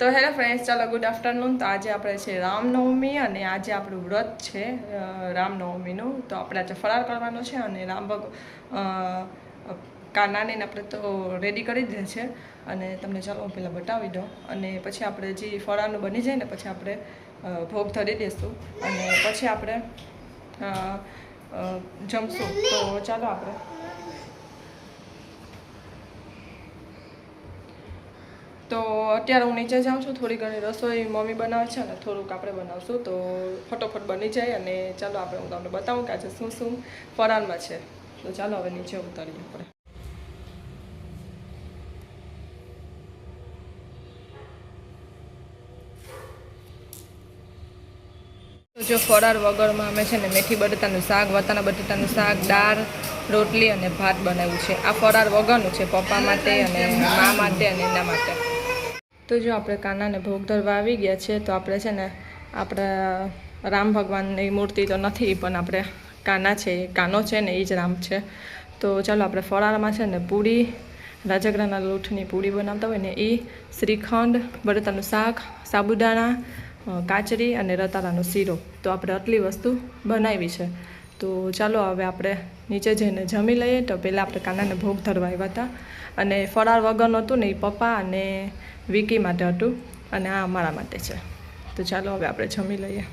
તો hello friends, ચાલો good afternoon. તો આજે આપણે છે રામનવમી અને આજે આપણું વ્રત છે રામનવમીનું. તો આપણે આજે ફરાર કરવાનો છે અને નાનીને આપણે તો રેડી કરી દે છે અને તમને ચાલો હું પહેલાં બતાવી દઉં અને પછી આપણે જે ફરાળનું બની જાય ને પછી આપણે ભોગ ધરી દઈશું અને પછી આપણે જમશું. તો ચાલો આપણે તો અત્યારે હું નીચે જાઉં છું. થોડી ઘણી રસોઈ મમ્મી બનાવે છે અને થોડુંક આપણે બનાવશું તો ફટોફટ બની જાય અને ચાલો આપણે હું તમને બતાવું કે આજે શું શું ફરાળમાં છે. તો ચાલો હવે નીચે ઉતારીએ આપણે. જો ફરાળ વગરમાં અમે છે ને મેથી બટેટાનું શાક, વટાણા બટેટાનું શાક, દાળ, રોટલી અને ભાત બનાવ્યું છે. આ ફરાળ વગરનું છે પપ્પા માટે અને મા માટે અને એના માટે. તો જો આપણે કાનાને ભોગ ધરવા આવી ગયા છે. તો આપણે છે ને આપણા રામ ભગવાનની મૂર્તિ તો નથી પણ આપણે કાના છે, કાનો છે ને એ જ રામ છે. તો ચાલો આપણે ફરાળમાં છે ને પૂરી, રાજગરાના લોટની પૂરી બનાવતા હોય ને એ, શ્રીખંડ, બટેટાનું શાક, સાબુદાણા, કાચરી અને રતાળાનો શીરો. તો આપણે આટલી વસ્તુ બનાવી છે. તો ચાલો હવે આપણે નીચે જઈને જમી લઈએ. તો પહેલાં આપણે કાનાને ભોગ ધરવા આવ્યા હતા અને ફરાળ વગરનું હતું ને એ પપ્પા અને વિકી માટે હતું અને આ અમારા માટે છે. તો ચાલો હવે આપણે જમી લઈએ.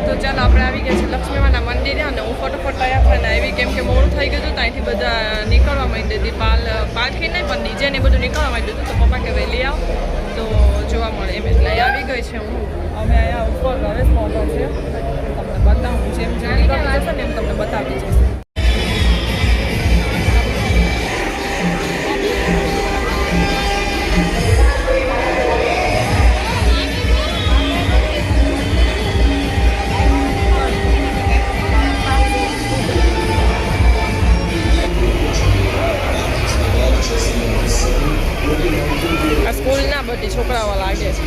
તો ચાલો આપણે આવી ગયા છે લક્ષ્મીમાના મંદિરે અને હું ફટોફટ તૈયાર થઈને આવી કેમ કે મોડું થઈ ગયું હતું. ત્યાંથી બધા નીકળવા માંડી હતી, પાલખી નહીં પણ ડીજે ને બધું નીકળવા માંડ્યું હતું. તો પપ્પા કે વહેલી આવ તો જોવા મળે એમ એટલે આવી ગઈ છે હું. અમે અહીંયા ઉપર ગણેશ મોટો છે, તમને બતાવું જેમ જેમ નીકળવા જશે ને એમ તમને બતાવી જશે. આ સ્કૂલના બધી છોકરાઓ લાગે છે.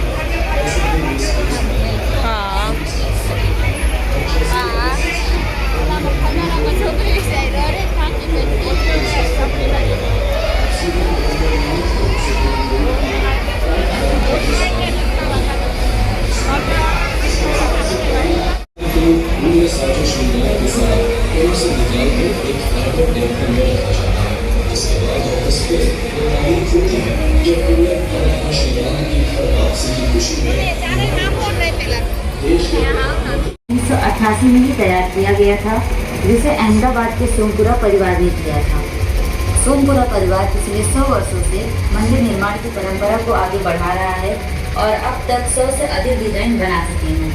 હા में ही तैयार किया गया था, जिसे अहमदाबाद के सोमपुरा परिवार ने किया था। सोमपुरा परिवार पिछले 100 वर्षों से मंदिर निर्माण की परंपरा को आगे बढ़ा रहा है और अब तक 100 से अधिक डिजाइन बना चुके हैं,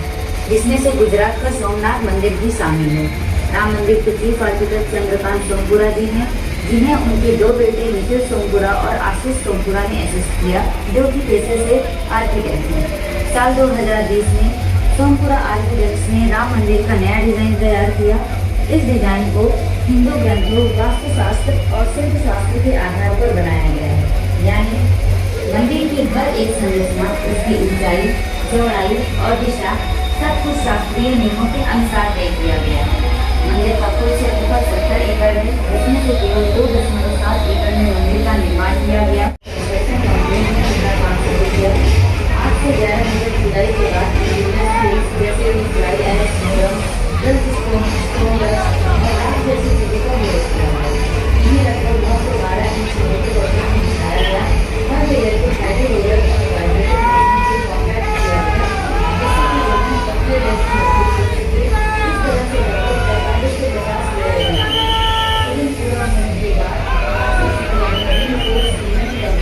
जिसमें से गुजरात का सोमनाथ मंदिर भी शामिल है। राम मंदिर के चीफ आर्किटेक्ट चंद्रकांत सोमपुरा जी हैं, जिन्हें उनके 2 बेटे निखिल सोमपुरा और आशीष सोमपुरा ने असिस्ट किया, जो कि पेशे से आर्किटेक्ट हैं। साल 2020 में सोमपुरा आर्किटेक्ट्स ने राम मंदिर का नया डिजाइन तैयार किया। इस डिजाइन को हिंदू ग्रंथों, वास्तुशास्त्र और शिल्पशास्त्र के आधार पर बनाया गया है, यानी मंदिर की हर एक संरचना, उसकी ऊंचाई, चौड़ाई और दिशा सब कुछ शास्त्रीय नियमों के अनुसार तय किया गया है। मंदिर का कुल क्षेत्रफल 70 एकड़ है, जिसमें से केवल 2.7 एकड़ में मंदिर का निर्माण किया गया। 8 से 11 मीटर खुदाई के बाद जैसे जुलाई जैसी चीजों का विरोध किया गया। इन्हें लगभग 9 से 12 इंच छोटे बॉटल में बनाया गया। हर लेयर को हैवी रोलर से कॉम्पैक्ट किया गया, जिससे कि जमीन पतले जैसी मजबूत हो सके। इस तरह से लगभग 45 से 50 लेयर बनाए। पूरा होने के बाद सीमेंट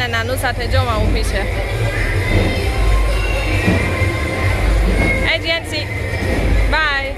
મારા નાનું સાથે જોવા ઊભી છે. એ જેન્સી બાય.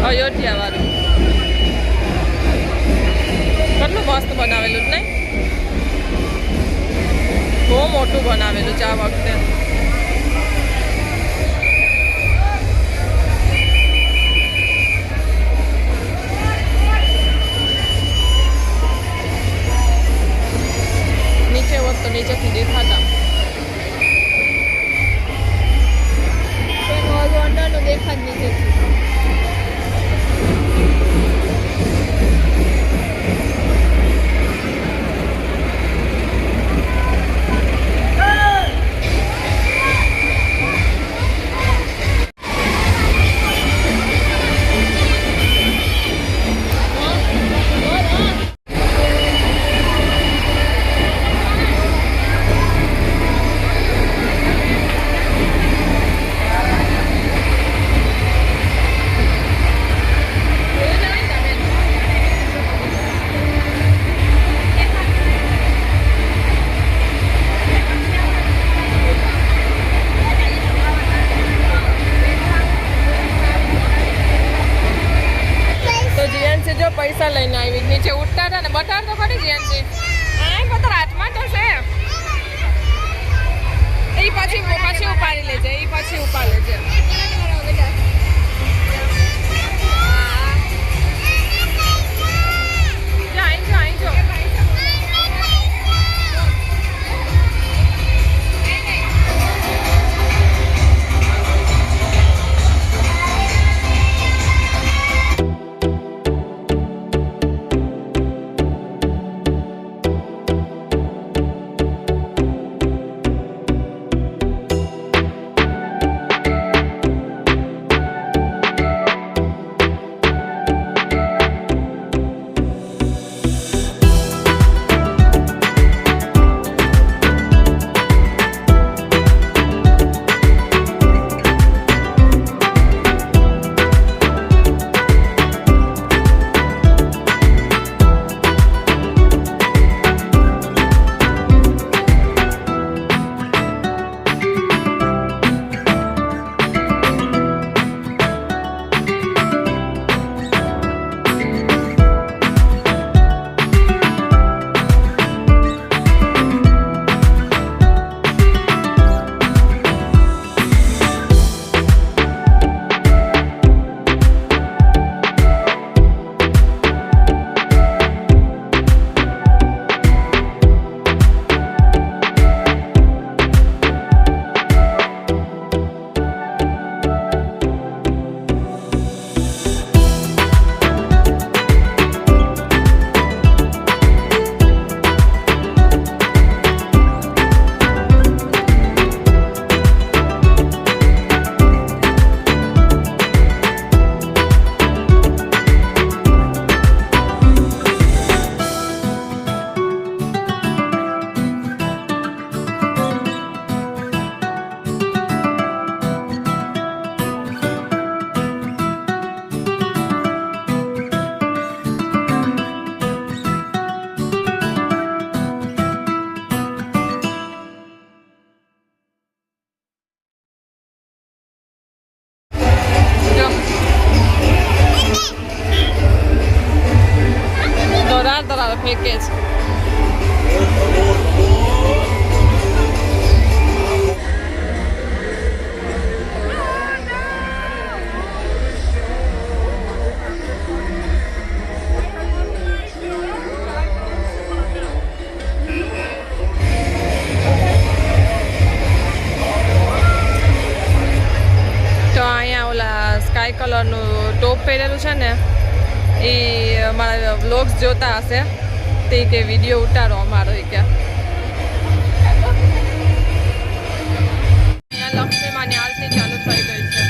અયોધ્યા વાળું કેટલું મસ્ત બનાવેલું જ નહીં? બહુ મોટું બનાવેલું છે આ વખતે. નીચે હોત તો નીચેથી દેખાતા. અંદરનું દેખાય નીચેથી. ફેંકે છે. તો અહીંયા ઓલા સ્કાય કલરનું ટોપ પહેરેલું છે ને એ અમારા વ્લોગ્સ જોતા હશે તે કે વિડીયો ઉતારો અમારો એ કે અહીંયા લક્ષ્મી માની આરતી ચાલુ થઈ ગઈ છે.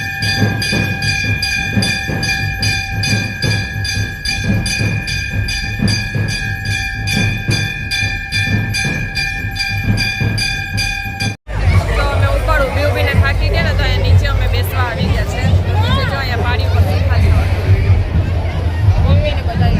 તો અમે ઉપર ઊભી ઊભીને થાકી ગયા ને તો અહીંયા નીચે અમે બેસવા આવી ગયા છે. નીચે જો અહીંયા પાણી પર દેખાય છે મમ્મીને બધા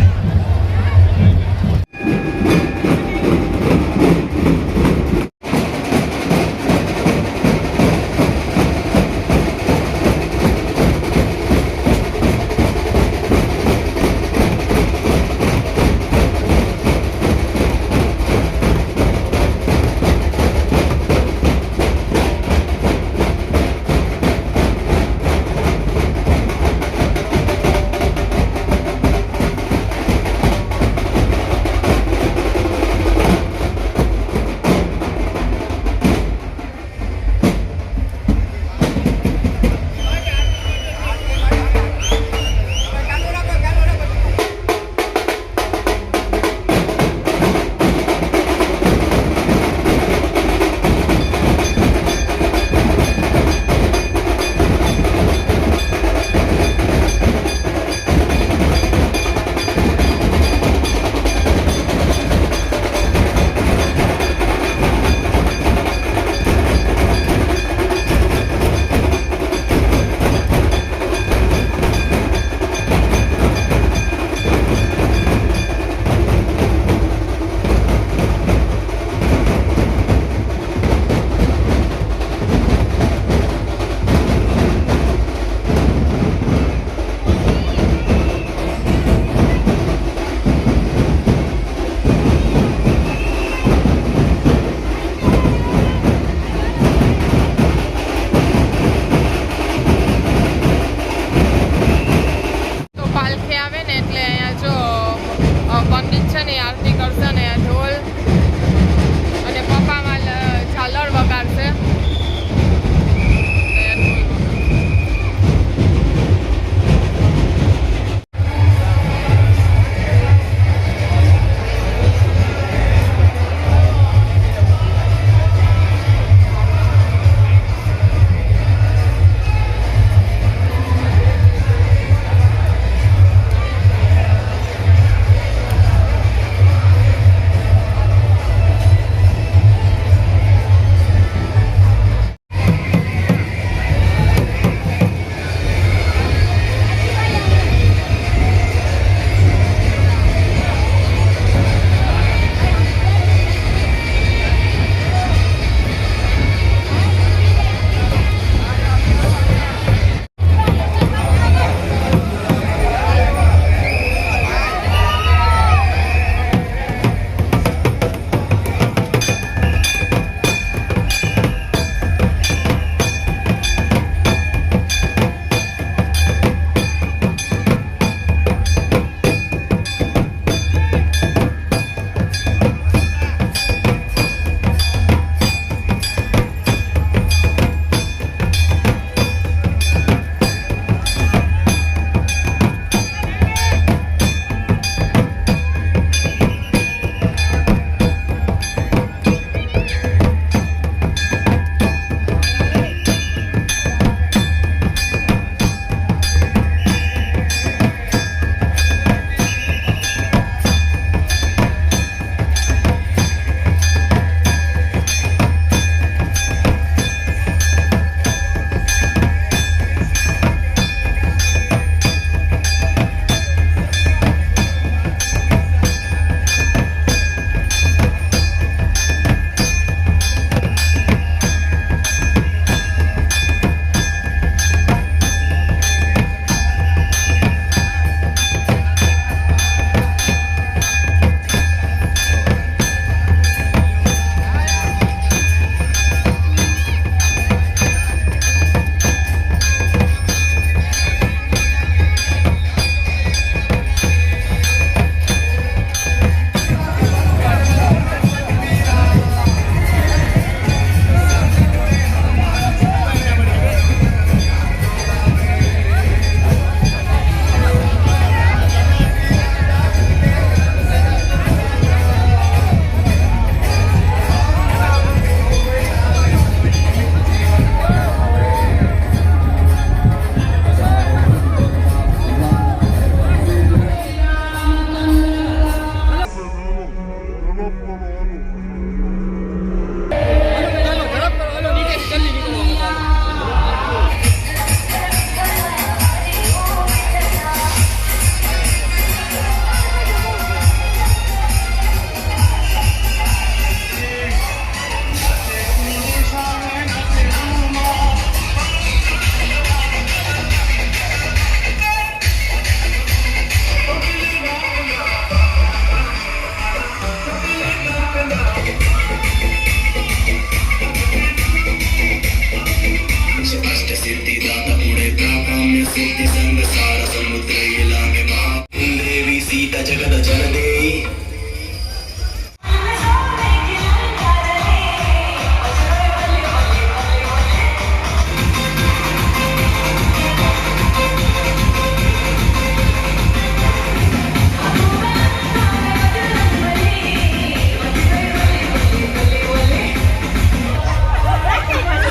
सिद्धिदाता पुणे प्राकाम्य सिद्धि संग सार समुद्र इलामे महादेवी सीता जगत जनदेई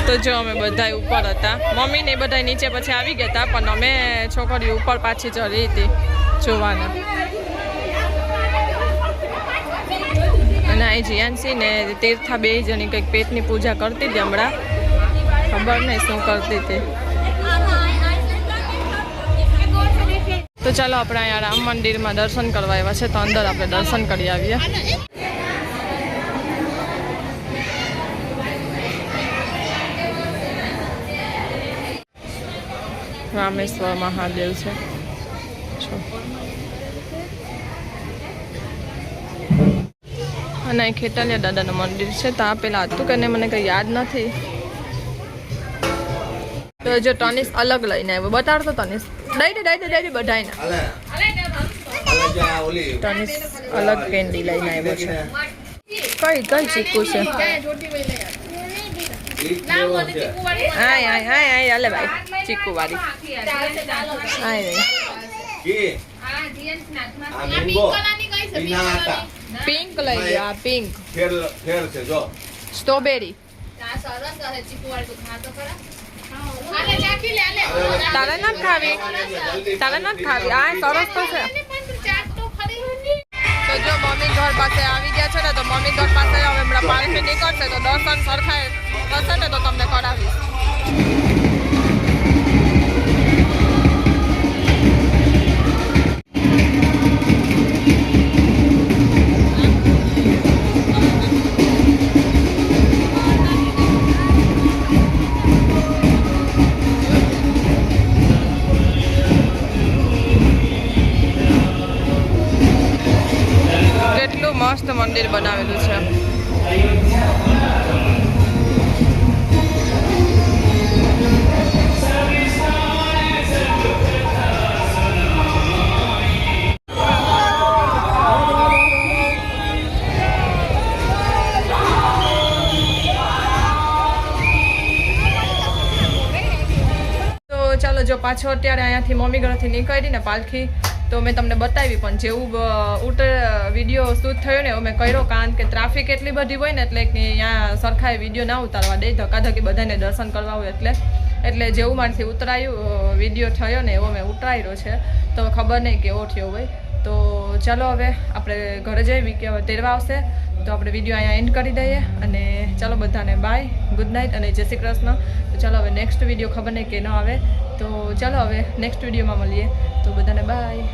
તો જો અમે બધા ઉપર હતા, મમ્મી ને બધા નીચે પછી આવી ગયા હતા, પણ અમે છોકરીઓ ઉપર પાછી ચડી હતી જોવાના. અને અહીં જીયાનસી ને તીર્થા બે જણી કંઈક પેટની પૂજા કરતી હતી હમણાં, ખબર નહીં શું કરતી હતી. તો ચાલો આપણે અહીંયા રામ મંદિરમાં દર્શન કરવા આવ્યા છે, તો અંદર આપણે દર્શન કરી આવીએ. રામેશ્વર મહાદેવ છે. અને અહીં ખેતલિયા દાદાનું મંદિર છે, તો આ પેલા હતું કે નહીં મને કંઈ યાદ નથી. તો જો તનિષ અલગ લઈને આવ્યો, બતાડતો તનિષ દઈ દે બધાને. તનિષ અલગ કેન્ડી લઈને આવ્યો છે. કઈ ચીકુ છે? હાલે ભાઈ ચીકુ વાળી પિંક લઈ લો. આ પિંક સ્ટ્રોબેરી તારે નથી ખાવી, આ સરસ તો છે. તો જો મમ્મી ઘર પાસે આવી ગયા છે ને, તો મમ્મી ઘર પાસે હવે હમણાં પાણીથી નીકળશે, તો દર્શન સરખાય થશે ને તો તમને કરાવીશ. કેટલું મસ્ત મંદિર બનાવેલું છે. ચાલો જો પાછો અત્યારે અહીંયાથી મમ્મી ઘરેથી નીકળી ને પાલખી, તો મેં તમને બતાવી, પણ જેવું વિડીયો શૂટ થયો ને એવું મેં કર્યો, કારણ કે ટ્રાફિક એટલી બધી હોય ને એટલે કે અહીંયા સરખાએ વિડીયો ના ઉતારવા દે, ધક્કાધક્કી બધાને દર્શન કરવા હોય એટલે જેવું મારથી ઉતરાયું વિડીયો થયો ને એવો મેં ઉતરાયેલો છે, તો ખબર નહીં કેવો થયો હોય. તો ચાલો હવે આપણે ઘરે જઈએ કે હવે તેરવા આવશે, તો આપણે વિડીયો અહીંયા એન્ડ કરી દઈએ. અને ચાલો બધાને બાય, ગુડ નાઇટ અને જય શ્રી કૃષ્ણ. તો ચાલો હવે નેક્સ્ટ વિડીયો ખબર નહીં કે ન આવે, તો ચાલો હવે નેક્સ્ટ વિડીયોમાં મળીએ. તો બધાને બાય.